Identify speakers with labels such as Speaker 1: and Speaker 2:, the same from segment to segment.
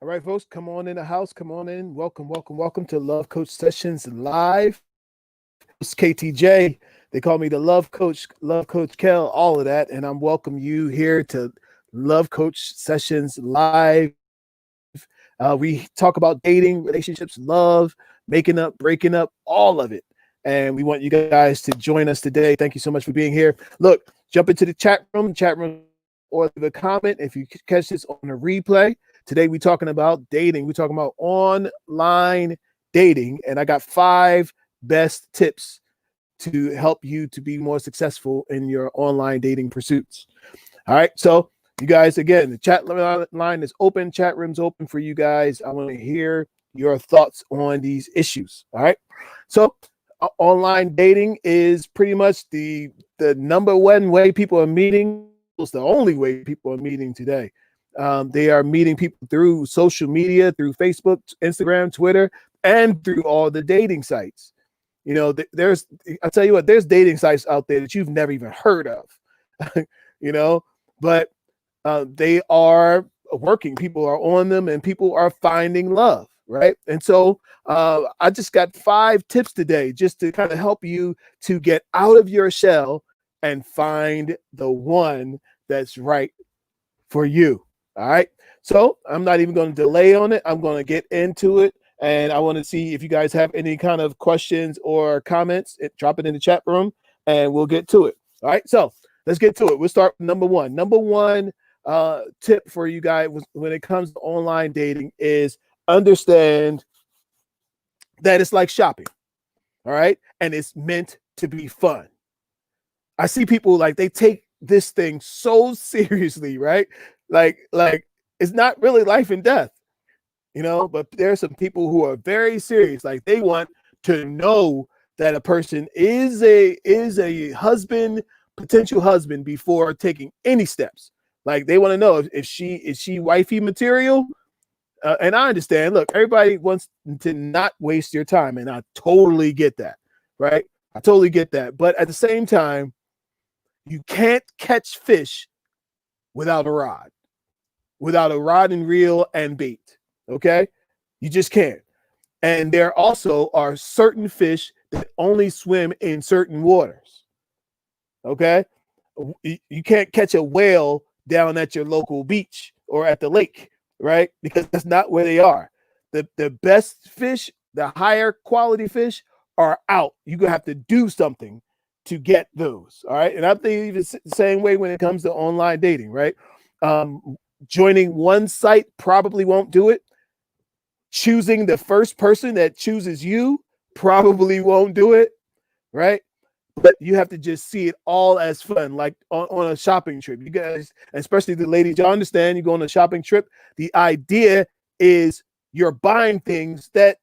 Speaker 1: All right, folks, come on in the house. Come on in. Welcome, welcome, welcome to Love Coach Sessions Live. It's KTJ. They call me the Love Coach Kel, all of that. And I'm welcome you here to Love Coach Sessions Live. We talk about dating, relationships, love, making up, breaking up, all of it. And we want you guys to join us today. Thank you so much for being here. Look, jump into the chat room. Chat room or leave a comment if you catch this on a replay. Today we're talking about dating. We're talking about online dating, and I got 5 best tips to help you to be more successful in your online dating pursuits. All right, so you guys, again, the chat line is open, chat room's open for you guys. I want to hear your thoughts on these issues. All right, so online dating is pretty much the number one way people are meeting. It's the only way people are meeting today. They are meeting people through social media, through Facebook, Instagram, Twitter, and through all the dating sites. You know, I tell you what, there's dating sites out there that you've never even heard of, you know, but they are working. People are on them and people are finding love, right? And so I just got 5 tips today just to kind of help you to get out of your shell and find the one that's right for you. All right. So I'm not even going to delay on it. I'm going to get into it. And I want to see if you guys have any kind of questions or comments. Drop it in the chat room and we'll get to it. All right. So let's get to it. We'll start with number one. Number one tip for you guys when it comes to online dating is understand that it's like shopping. All right. And it's meant to be fun. I see people like they take this thing so seriously, right? Like it's not really life and death, you know, but there are some people who are very serious. Like they want to know that a person is a husband, potential husband before taking any steps. Like they want to know if she wifey material. And I understand, look, everybody wants to not waste your time. And I totally get that, right? I totally get that. But at the same time, you can't catch fish without a rod and reel and bait. Okay. You just can't. And there also are certain fish that only swim in certain waters. Okay. You can't catch a whale down at your local beach or at the lake, right? Because that's not where they are. The best fish, the higher quality fish are out. You're going to have to do something to get those. All right. And I think it's the same way when it comes to online dating, right? Joining one site probably won't do it. Choosing the first person that chooses you probably won't do it, right? But you have to just see it all as fun, like on a shopping trip. You guys, especially the ladies, you understand you go on a shopping trip. The idea is you're buying things that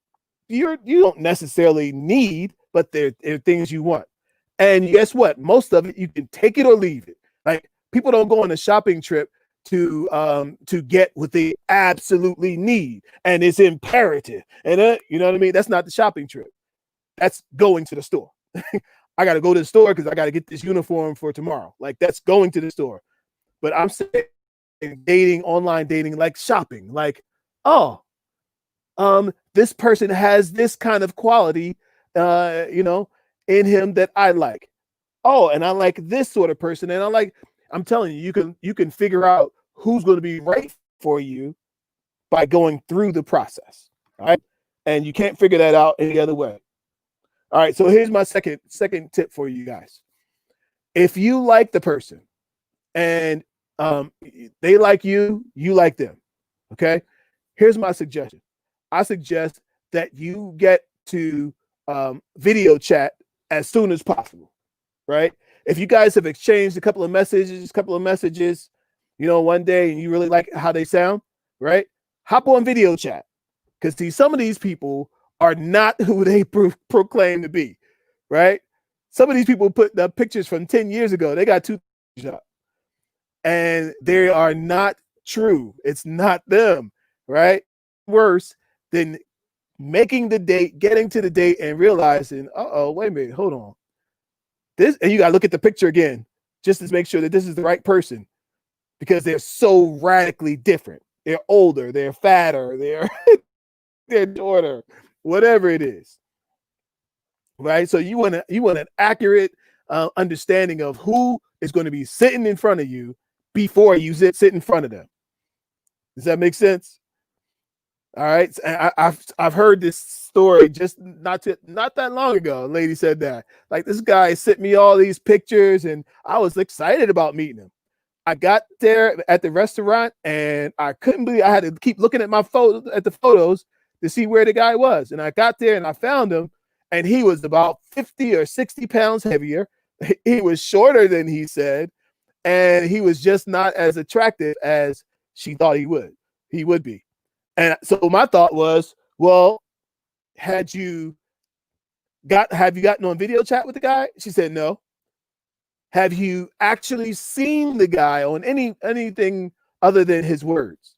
Speaker 1: you don't necessarily need, but they're things you want. And guess what? Most of it you can take it or leave it. Like people don't go on a shopping trip to get what they absolutely need and it's imperative. And you know what I mean? That's not the shopping trip. That's going to the store. I got to go to the store because I got to get this uniform for tomorrow. Like that's going to the store. But I'm saying dating, online dating, like shopping. Like, oh, this person has this kind of quality, you know, in him that I like. Oh, and I like this sort of person, and I'm telling you, you can figure out who's going to be right for you by going through the process. All right. And you can't figure that out any other way. All right. So here's my second tip for you guys. If you like the person and they like you, you like them. Okay. Here's my suggestion. I suggest that you get to video chat as soon as possible. Right. If you guys have exchanged a couple of messages, you know, one day and you really like how they sound, right? Hop on video chat. Because see, some of these people are not who they proclaim to be, right? Some of these people put the pictures from 10 years ago. They got 2 up. And they are not true. It's not them, right? Worse than making the date, getting to the date and realizing, wait a minute, hold on. This, and you got to look at the picture again just to make sure that this is the right person because they're so radically different. They're older, they're fatter, they're shorter, whatever it is. Right? So you want an accurate understanding of who is going to be sitting in front of you before you sit in front of them. Does that make sense? All right. I've heard this story just not that long ago. A lady said that, like, this guy sent me all these pictures and I was excited about meeting him. I got there at the restaurant and I couldn't believe I had to keep looking at the photos to see where the guy was. And I got there and I found him, and he was about 50 or 60 pounds heavier. He was shorter than he said, and he was just not as attractive as she thought he would be. And so my thought was, well, have you gotten on video chat with the guy? She said no. Have you actually seen the guy on anything other than his words?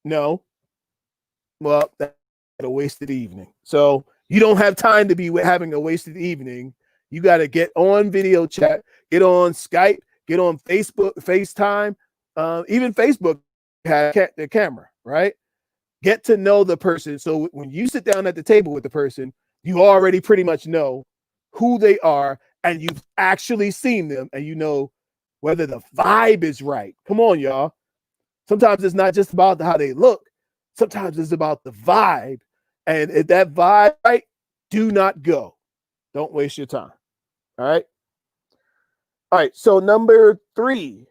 Speaker 1: No. Well, that's a wasted evening. So you don't have time to be having a wasted evening. You got to get on video chat, get on Skype, get on Facebook, FaceTime. Even Facebook has the camera, right? Get to know the person. So when you sit down at the table with the person, you already pretty much know who they are, and you've actually seen them, and you know whether the vibe is right. Come on, y'all. Sometimes it's not just about how they look. Sometimes it's about the vibe. And if that vibe right, do not go. Don't waste your time. All right. All right. So number 3.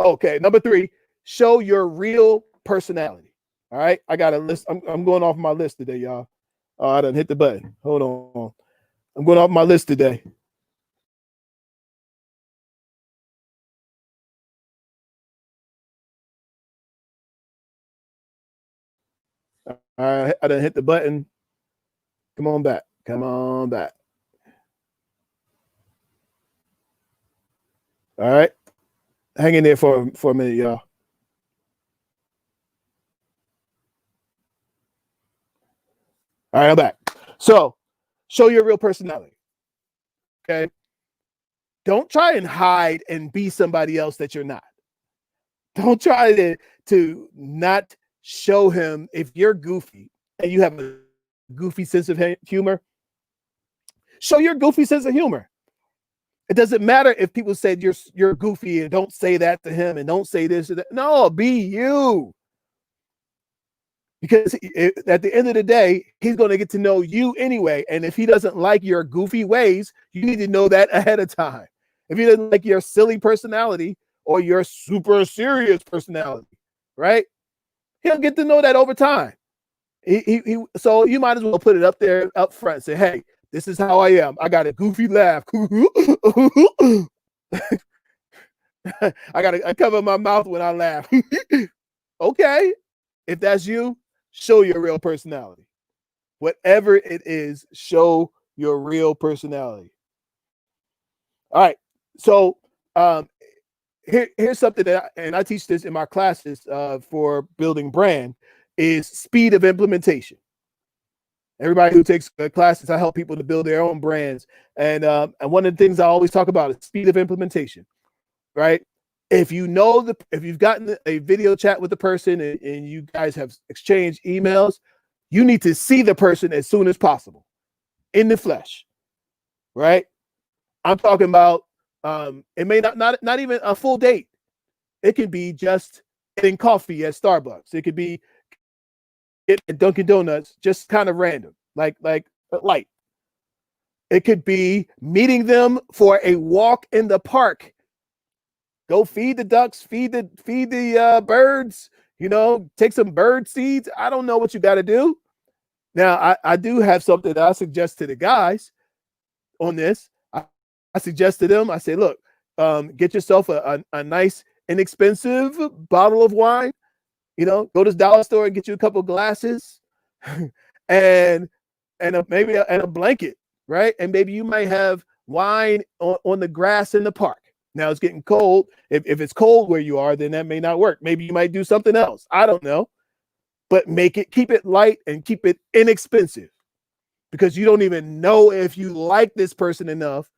Speaker 1: Okay. Number 3, show your real personality. All right. I got a list. I'm going off my list today, y'all. Oh, I done hit the button. Hold on. I'm going off my list today. All right. I done hit the button. Come on back. Come on back. All right. Hang in there for a minute, y'all. All right, I'm back. So, show your real personality. Okay. Don't try and hide and be somebody else that you're not. Don't try to not show him if you're goofy and you have a goofy sense of humor. Show your goofy sense of humor. It doesn't matter if people said you're goofy and don't say that to him and don't say this or that. No, be you. Because at the end of the day, he's going to get to know you anyway. And if he doesn't like your goofy ways, you need to know that ahead of time. If he doesn't like your silly personality or your super serious personality, right? He'll get to know that over time. So you might as well put it up there up front. Say, hey, this is how I am. I got a goofy laugh. I cover my mouth when I laugh. Okay. If that's you, show your real personality. Whatever it is, show your real personality. All right. So here's something that I teach this in my classes for building brand is speed of implementation. Everybody who takes classes, I help people to build their own brands. And one of the things I always talk about is speed of implementation, right? If you've gotten a video chat with the person and you guys have exchanged emails, you need to see the person as soon as possible in the flesh, right? I'm talking about it may not even a full date. It could be just getting coffee at Starbucks. It could be at Dunkin' Donuts, just kind of random, like light. It could be meeting them for a walk in the park. Go feed the ducks, feed the birds, take some bird seeds. I don't know what you got to do. Now, I do have something that I suggest to the guys on this. I suggest to them, I say, look, get yourself a nice, inexpensive bottle of wine. Go to the dollar store and get you a couple glasses and maybe a blanket, right? And maybe you might have wine on the grass in the park. Now it's getting cold. If it's cold where you are, then that may not work. Maybe you might do something else. I don't know. But keep it light and keep it inexpensive, because you don't even know if you like this person enough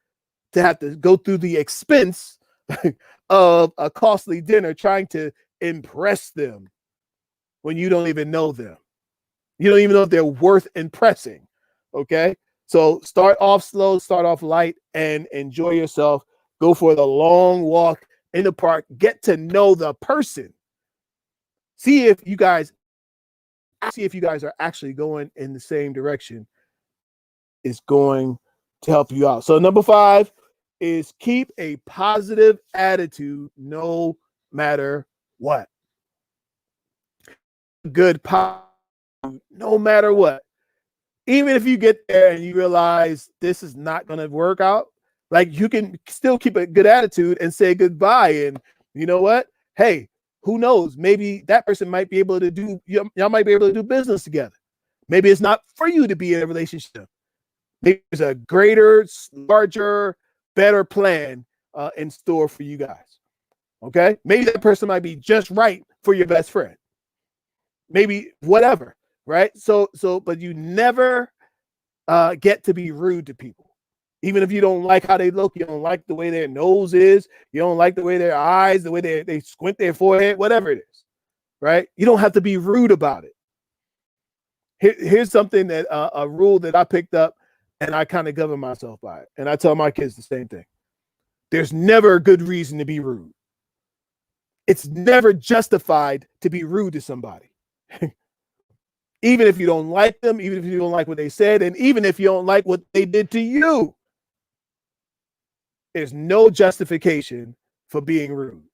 Speaker 1: to have to go through the expense of a costly dinner trying to impress them when you don't even know them. You don't even know if they're worth impressing. Okay. So start off slow, start off light, and enjoy yourself. Go for the long walk in the park. Get to know the person. See if you guys are actually going in the same direction. Is going to help you out. So number 5 is keep a positive attitude no matter what. Good no matter what. Even if you get there and you realize this is not going to work out, like you can still keep a good attitude and say goodbye. And you know what? Hey, who knows? Maybe that person might be able to y'all might be able to do business together. Maybe it's not for you to be in a relationship. Maybe there's a greater, larger, better plan in store for you guys. Okay? Maybe that person might be just right for your best friend. Maybe whatever. Right. But you never get to be rude to people. Even if you don't like how they look, you don't like the way their nose is, you don't like the way their eyes, the way they squint their forehead, whatever it is. Right. You don't have to be rude about it. Here's something that a rule that I picked up and I kind of govern myself by it. And I tell my kids the same thing. There's never a good reason to be rude. It's never justified to be rude to somebody. Even if you don't like them, even if you don't like what they said, and even if you don't like what they did to you, there's no justification for being rude.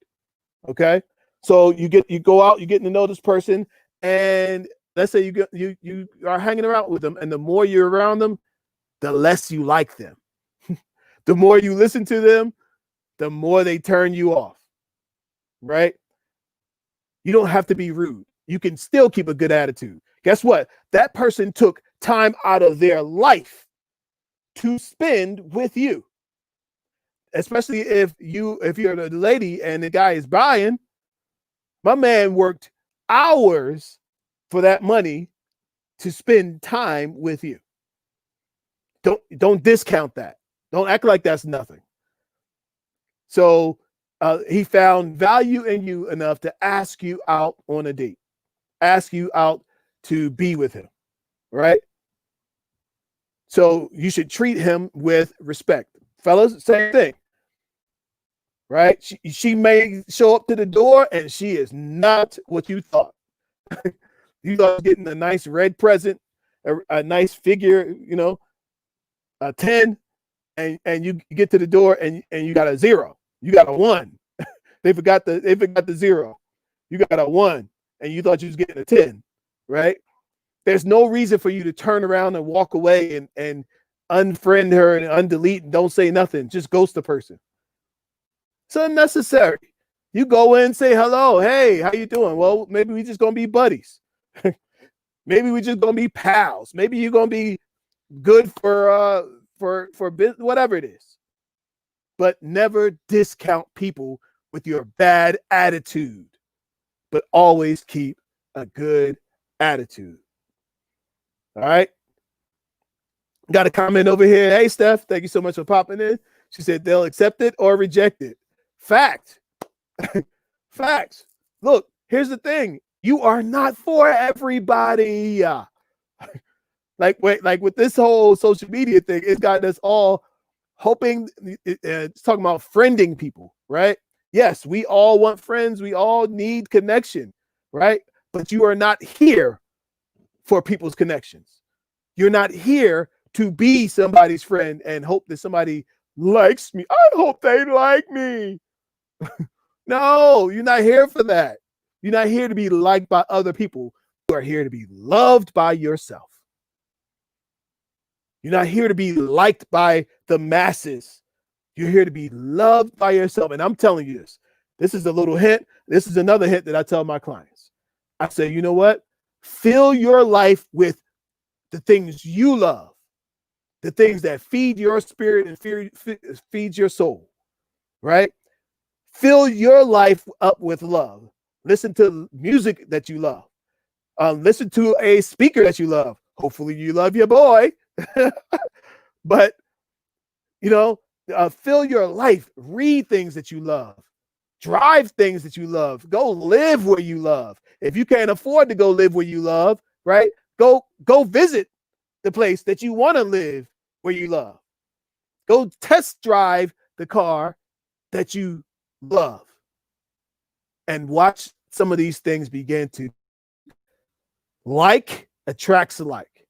Speaker 1: Okay? So you go out, you're getting to know this person, and let's say you are hanging around with them, and the more you're around them, the less you like them. The more you listen to them, the more they turn you off. Right? You don't have to be rude. You can still keep a good attitude. Guess what? That person took time out of their life to spend with you. Especially if you're the lady and the guy is buying. My man worked hours for that money to spend time with you. Don't discount that. Don't act like that's nothing. So he found value in you enough to ask you out on a date, ask you out to be with him, right? So you should treat him with respect. Fellas, same thing, right? She may show up to the door and she is not what you thought. You thought getting a nice red present, a nice figure, a 10, and you get to the door and you got a 0. You got a 1. They forgot the 0. You got a 1 and you thought you was getting a 10, right? There's no reason for you to turn around and walk away and unfriend her and undelete and don't say nothing. Just ghost the person. It's unnecessary. You go in, say hello. Hey, how you doing? Well, maybe we just gonna be buddies. Maybe we just gonna be pals. Maybe you're gonna be good for business, whatever it is. But never discount people with your bad attitude. But always keep a good attitude. All right. Got a comment over here. Hey, Steph, thank you so much for popping in. She said they'll accept it or reject it. Fact. Facts. Look, here's the thing. You are not for everybody. Like with this whole social media thing, it's got us all hoping. It's talking about friending people, right? Yes, we all want friends. We all need connection, right? But you are not here for people's connections. You're not here to be somebody's friend and hope that somebody likes me. I hope they like me. No, you're not here for that. You're not here to be liked by other people. You are here to be loved by yourself. You're not here to be liked by the masses. You're here to be loved by yourself. And I'm telling you this. This is a little hint. This is another hint that I tell my clients. I say, you know what? Fill your life with the things you love, the things that feed your spirit and feeds your soul, right? Fill your life up with love. Listen to music that you love. Listen to a speaker that you love. Hopefully you love your boy. But, fill your life. Read things that you love. Drive things that you love. Go live where you love. If you can't afford to go live where you love, right? Go visit the place that you want to live where you love. Go test drive the car that you love and watch some of these things begin to like attracts like.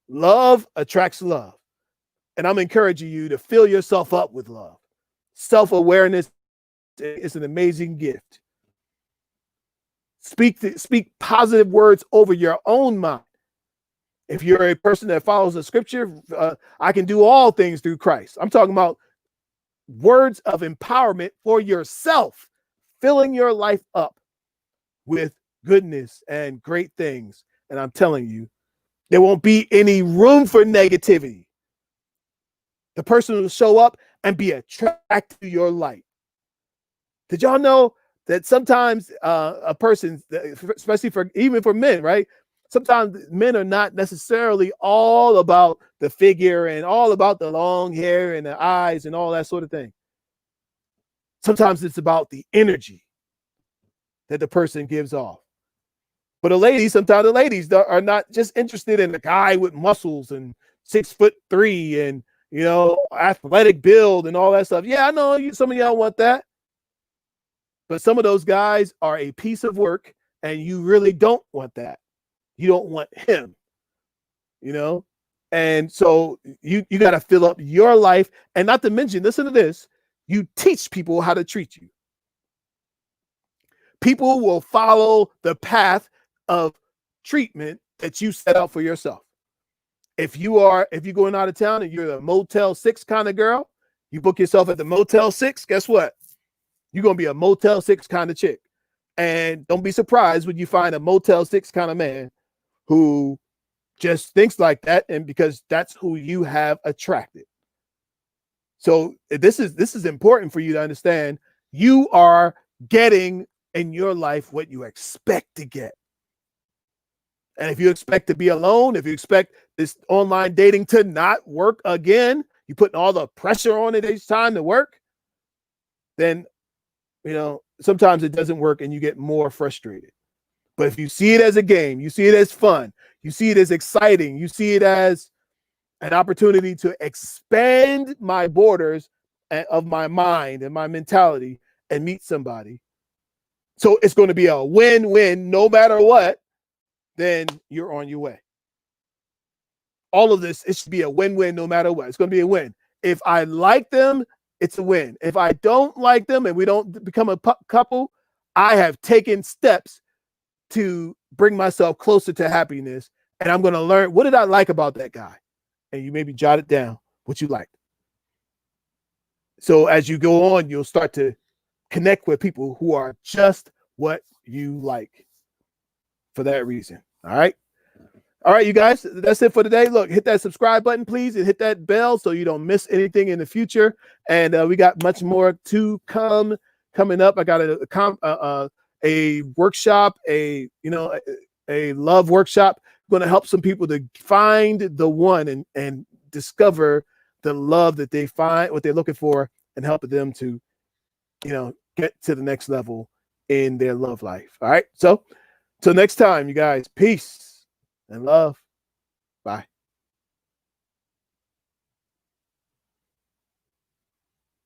Speaker 1: Love attracts love. And I'm encouraging you to fill yourself up with love. Self-awareness is an amazing gift. Speak positive words over your own mind. If you're a person that follows the scripture, I can do all things through Christ. I'm talking about words of empowerment for yourself, filling your life up with goodness and great things. And I'm telling you, there won't be any room for negativity. The person will show up and be attracted to your light. Did y'all know that sometimes a person, especially even for men, right? Sometimes men are not necessarily all about the figure and all about the long hair and the eyes and all that sort of thing. Sometimes it's about the energy that the person gives off. But sometimes the ladies are not just interested in a guy with muscles and 6'3" and, athletic build and all that stuff. Yeah, I know some of y'all want that. But some of those guys are a piece of work, and you really don't want that. You don't want him, And so you got to fill up your life. And not to mention, listen to this, you teach people how to treat you. People will follow the path of treatment that you set out for yourself. If you're going out of town and you're a Motel 6 kind of girl, you book yourself at the Motel 6, guess what? You're going to be a Motel 6 kind of chick. And don't be surprised when you find a Motel 6 kind of man who just thinks like that, and because that's who you have attracted. So this is important for you to understand. You are getting in your life what you expect to get. And if you expect to be alone, if you expect this online dating to not work again, you putting all the pressure on it each time to work, then, sometimes it doesn't work and you get more frustrated. But if you see it as a game, you see it as fun, you see it as exciting, you see it as an opportunity to expand my borders of my mind and my mentality and meet somebody. So it's going to be a win-win no matter what, then you're on your way. All of this, it should be a win-win no matter what. It's going to be a win. If I like them, it's a win. If I don't like them and we don't become a couple, I have taken steps to bring myself closer to happiness. And I'm going to learn, what did I like about that guy? And you maybe jot it down, what you liked. So as you go on, you'll start to connect with people who are just what you like for that reason. All right. All right, you guys, that's it for today. Look, hit that subscribe button, please, and hit that bell so you don't miss anything in the future. And we got much more to coming up. I got a workshop, a love workshop, going to help some people to find the one and discover the love that they find, what they're looking for, and help them to, get to the next level in their love life. All right. So till next time, you guys, peace and love. Bye.